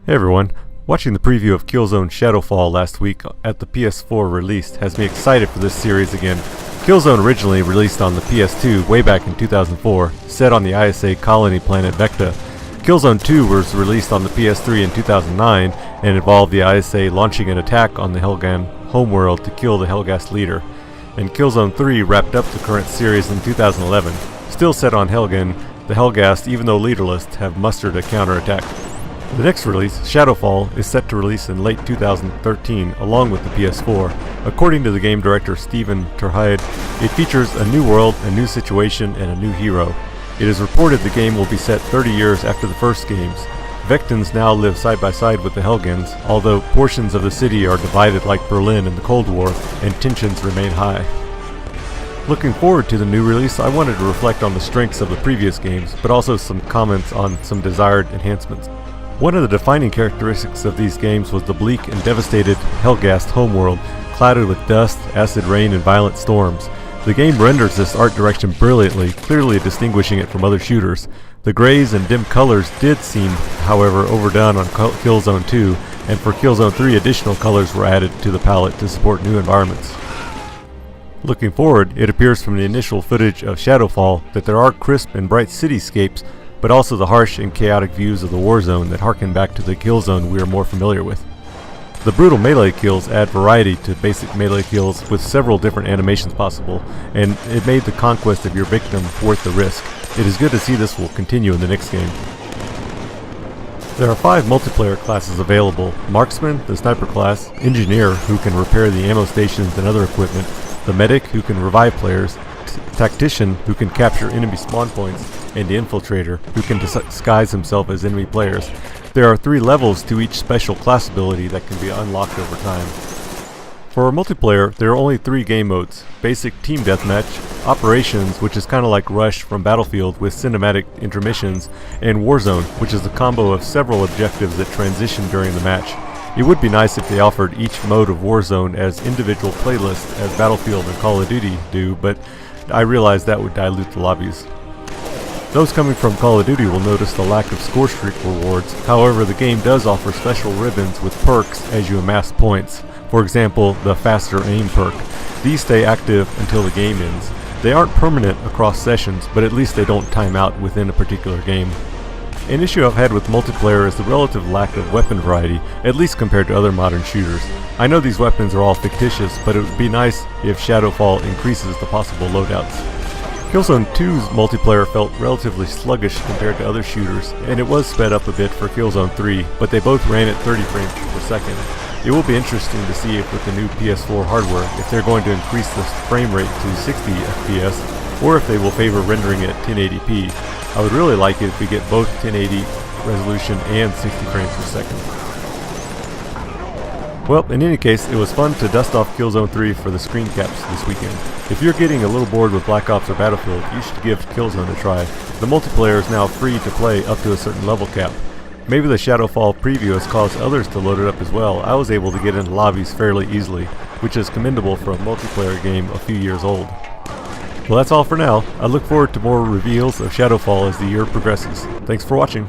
Hey everyone, watching the preview of Killzone Shadow Fall last week at the PS4 release has me excited for this series again. Killzone originally released on the PS2 way back in 2004, set on the ISA colony planet Vecta. Killzone 2 was released on the PS3 in 2009 and involved the ISA launching an attack on the Helghan homeworld to kill the Helghast leader. And Killzone 3 wrapped up the current series in 2011. Still set on Helghan, the Helghast, even though leaderless, have mustered a counterattack. The next release, Shadow Fall, is set to release in late 2013 along with the PS4. According to the game director Steven Terheid, it features a new world, a new situation, and a new hero. It is reported the game will be set 30 years after the first games. Vectans now live side by side with the Helghans, although portions of the city are divided like Berlin in the Cold War and tensions remain high. Looking forward to the new release, I wanted to reflect on the strengths of the previous games, but also some comments on some desired enhancements. One of the defining characteristics of these games was the bleak and devastated Helghast homeworld, clouded with dust, acid rain, and violent storms. The game renders this art direction brilliantly, clearly distinguishing it from other shooters. The grays and dim colors did seem, however, overdone on Killzone 2, and for Killzone 3 additional colors were added to the palette to support new environments. Looking forward, it appears from the initial footage of Shadow Fall that there are crisp and bright cityscapes, but also the harsh and chaotic views of the war zone that harken back to the Killzone we are more familiar with. The brutal melee kills add variety to basic melee kills with several different animations possible, and it made the conquest of your victim worth the risk. It is good to see this will continue in the next game. There are 5 multiplayer classes available: Marksman, the sniper class, Engineer, who can repair the ammo stations and other equipment, the Medic, who can revive players, Tactician, who can capture enemy spawn points, and the Infiltrator, who can disguise himself as enemy players. There are 3 levels to each special class ability that can be unlocked over time. For multiplayer, there are only 3 game modes: Basic Team Deathmatch, Operations, which is kinda like Rush from Battlefield with cinematic intermissions, and Warzone, which is a combo of several objectives that transition during the match. It would be nice if they offered each mode of Warzone as individual playlists as Battlefield and Call of Duty do, but I realize that would dilute the lobbies. Those coming from Call of Duty will notice the lack of score streak rewards. However, the game does offer special ribbons with perks as you amass points. For example, the Faster Aim perk. These stay active until the game ends. They aren't permanent across sessions, but at least they don't time out within a particular game. An issue I've had with multiplayer is the relative lack of weapon variety, at least compared to other modern shooters. I know these weapons are all fictitious, but it would be nice if Shadow Fall increases the possible loadouts. Killzone 2's multiplayer felt relatively sluggish compared to other shooters, and it was sped up a bit for Killzone 3, but they both ran at 30 frames per second. It will be interesting to see if with the new PS4 hardware, if they're going to increase the frame rate to 60 FPS, or if they will favor rendering at 1080p. I would really like it if we get both 1080 resolution and 60 frames per second. Well, in any case, it was fun to dust off Killzone 3 for the screen caps this weekend. If you're getting a little bored with Black Ops or Battlefield, you should give Killzone a try. The multiplayer is now free to play up to a certain level cap. Maybe the Shadow Fall preview has caused others to load it up as well. I was able to get into lobbies fairly easily, which is commendable for a multiplayer game a few years old. Well, that's all for now. I look forward to more reveals of Shadow Fall as the year progresses. Thanks for watching.